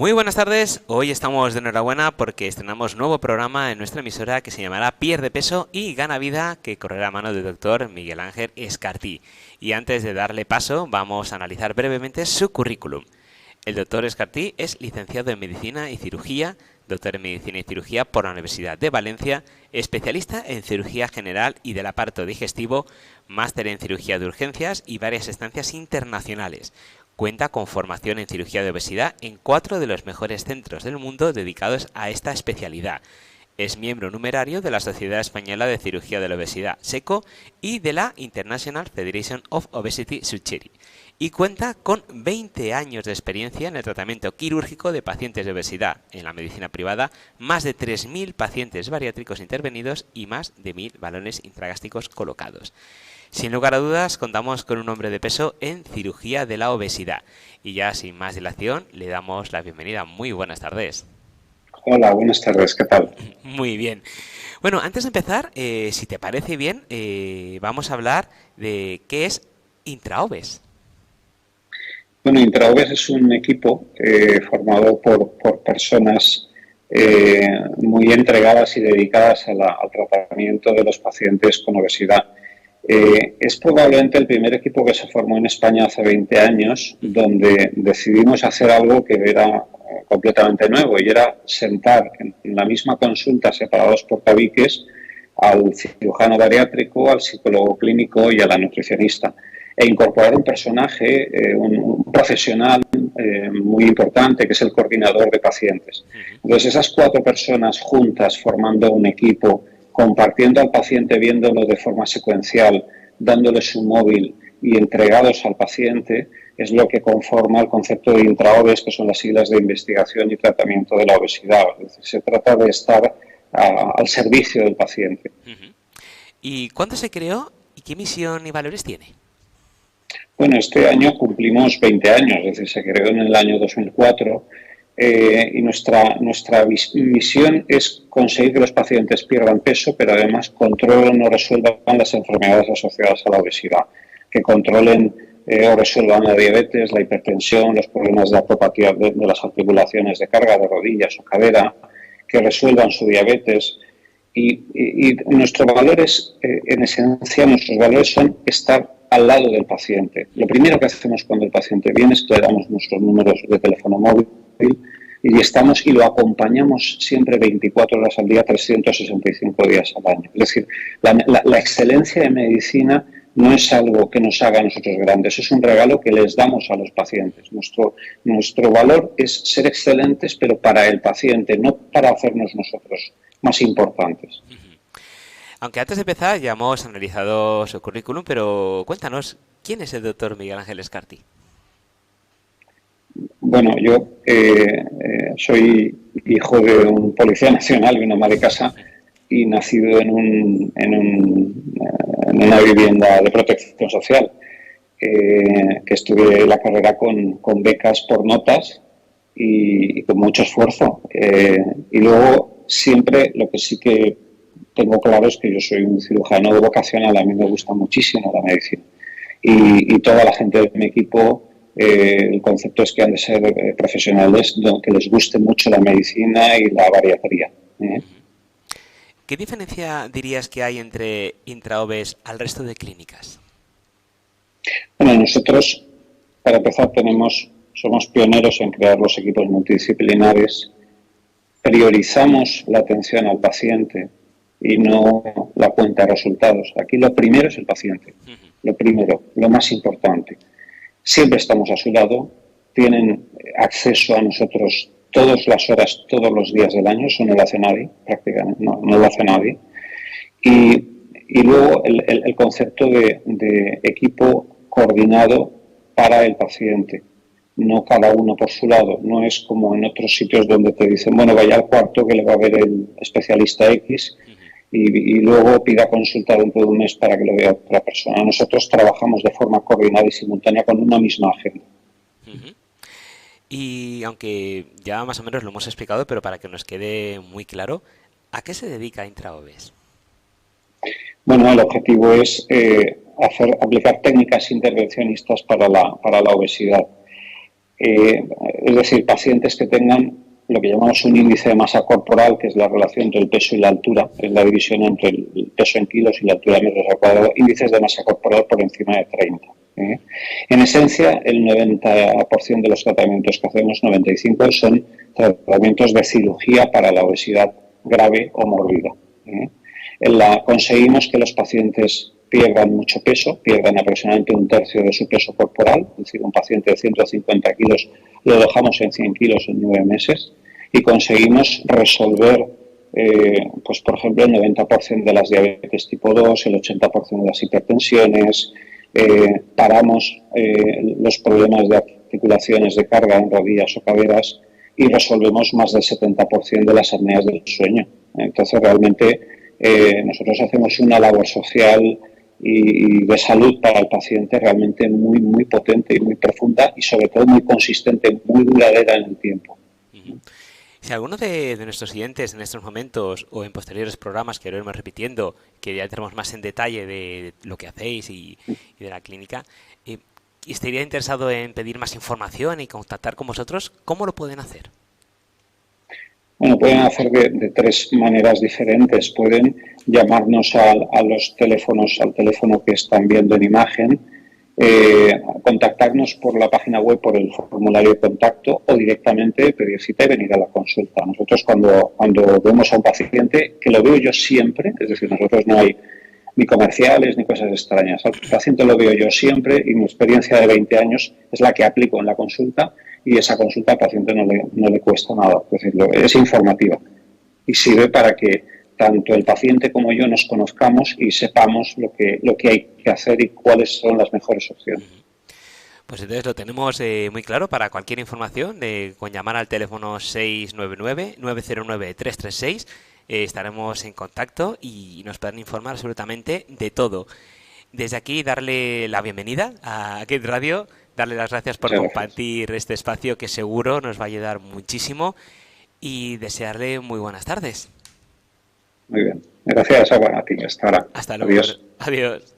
Muy buenas tardes, hoy estamos de enhorabuena porque estrenamos nuevo programa en nuestra emisora que se llamará Pierde Peso y Gana Vida, que correrá a mano del doctor Miguel Ángel Escartí. Y antes de darle paso, vamos a analizar brevemente su currículum. El doctor Escartí es licenciado en Medicina y Cirugía, doctor en Medicina y Cirugía por la Universidad de Valencia, especialista en Cirugía General y del Aparato Digestivo, máster en Cirugía de Urgencias y varias estancias internacionales. Cuenta con formación en cirugía de obesidad en 4 de los mejores centros del mundo dedicados a esta especialidad. Es miembro numerario de la Sociedad Española de Cirugía de la Obesidad, SECO, y de la International Federation of Obesity Surgery. Y cuenta con 20 años de experiencia en el tratamiento quirúrgico de pacientes de obesidad en la medicina privada, más de 3.000 pacientes bariátricos intervenidos y más de 1.000 balones intragástricos colocados. Sin lugar a dudas, contamos con un hombre de peso en cirugía de la obesidad. Y ya sin más dilación, le damos la bienvenida. Muy buenas tardes. Hola, buenas tardes, ¿qué tal? Muy bien. Bueno, antes de empezar, si te parece bien, vamos a hablar de qué es Intraobes. Bueno, Intraobes es un equipo formado por personas muy entregadas y dedicadas al tratamiento de los pacientes con obesidad. Es probablemente el primer equipo que se formó en España hace 20 años, donde decidimos hacer algo que era completamente nuevo, y era sentar en la misma consulta, separados por tabiques, al cirujano bariátrico, al psicólogo clínico y a la nutricionista, e incorporar un personaje, un profesional muy importante, que es el coordinador de pacientes. Entonces, esas 4 personas juntas, formando un equipo, compartiendo al paciente, viéndolo de forma secuencial, dándole su móvil y entregados al paciente, es lo que conforma el concepto de Intraobes, que son las siglas de investigación y tratamiento de la obesidad. Es decir, se trata de estar al servicio del paciente. ¿Y cuándo se creó y qué misión y valores tiene? Bueno, este año cumplimos 20 años, es decir, se creó en el año 2004. Y nuestra misión es conseguir que los pacientes pierdan peso, pero además controlen o resuelvan las enfermedades asociadas a la obesidad, que controlen o resuelvan la diabetes, la hipertensión, los problemas de artropatía de las articulaciones de carga, de rodillas o cadera, que resuelvan su diabetes. Y nuestros valores, en esencia, nuestros valores son estar al lado del paciente. Lo primero que hacemos cuando el paciente viene es que le damos nuestros números de teléfono móvil y lo acompañamos siempre 24 horas al día, 365 días al año. Es decir, la excelencia de medicina no es algo que nos haga a nosotros grandes, es un regalo que les damos a los pacientes. Nuestro valor es ser excelentes, pero para el paciente, no para hacernos nosotros más importantes. Aunque antes de empezar ya hemos analizado su currículum, pero cuéntanos, ¿quién es el doctor Miguel Ángel Escartí? Bueno, yo soy hijo de un policía nacional y una ama de casa, y nacido en una vivienda de protección social, que estudié la carrera con becas por notas y con mucho esfuerzo. Y luego siempre lo que sí que tengo claro es que yo soy un cirujano vocacional, a mí me gusta muchísimo la medicina. Y toda la gente de mi equipo, el concepto es que han de ser profesionales que les guste mucho la medicina y la bariatría. ¿Qué diferencia dirías que hay entre Intraobes al resto de clínicas? Bueno, nosotros, para empezar, somos pioneros en crear los equipos multidisciplinares, priorizamos la atención al paciente y no la cuenta de resultados. Aquí lo primero es el paciente, lo primero, lo más importante. Siempre estamos a su lado, tienen acceso a nosotros todas las horas, todos los días del año, eso no lo hace nadie, prácticamente, no lo hace nadie. Y luego el concepto de equipo coordinado para el paciente, no cada uno por su lado. No es como en otros sitios donde te dicen, bueno, vaya al cuarto que le va a ver el especialista X y luego pida consulta dentro de un mes para que lo vea otra persona. Nosotros trabajamos de forma coordinada y simultánea con una misma agenda. Y aunque ya más o menos lo hemos explicado, pero para que nos quede muy claro, ¿a qué se dedica Intraobes? Bueno, el objetivo es aplicar técnicas intervencionistas para la obesidad. Es decir, pacientes que tengan lo que llamamos un índice de masa corporal, que es la relación entre el peso y la altura, es la división entre el peso en kilos y la altura en metros al cuadrado, índices de masa corporal por encima de 30. En esencia, el 90% de los tratamientos que hacemos, 95%, son tratamientos de cirugía para la obesidad grave o mórbida. Conseguimos que los pacientes pierdan mucho peso, pierdan aproximadamente un tercio de su peso corporal, es decir, un paciente de 150 kilos lo dejamos en 100 kilos en 9 meses y conseguimos resolver, pues por ejemplo, el 90% de las diabetes tipo 2, el 80% de las hipertensiones, paramos los problemas de articulaciones de carga en rodillas o caderas y resolvemos más del 70% de las apneas del sueño. Entonces, realmente nosotros hacemos una labor social y de salud para el paciente realmente muy, muy potente y muy profunda y sobre todo muy consistente, muy duradera en el tiempo. Si alguno de nuestros siguientes en estos momentos o en posteriores programas que lo iremos repitiendo, que ya entramos más en detalle de lo que hacéis y de la clínica, estaría interesado en pedir más información y contactar con vosotros, ¿cómo lo pueden hacer? Bueno, pueden hacer de tres maneras diferentes. Pueden llamarnos a los teléfonos, al teléfono que están viendo en imagen, contactarnos por la página web, por el formulario de contacto o directamente pedir cita y venir a la consulta. Nosotros cuando vemos a un paciente, que lo veo yo siempre, es decir, nosotros no hay ni comerciales ni cosas extrañas. Al paciente lo veo yo siempre y mi experiencia de 20 años es la que aplico en la consulta y esa consulta al paciente no le cuesta nada, es decir, es informativa y sirve para que tanto el paciente como yo nos conozcamos y sepamos lo que hay que hacer y cuáles son las mejores opciones. Pues entonces lo tenemos muy claro. Para cualquier información, con llamar al teléfono 699-909-336 estaremos en contacto y nos pueden informar absolutamente de todo. Desde aquí darle la bienvenida a Get Radio, darle las gracias por compartir este espacio que seguro nos va a ayudar muchísimo y desearle muy buenas tardes. Muy bien. Gracias a ti. Hasta ahora. Hasta luego. Adiós. Adiós.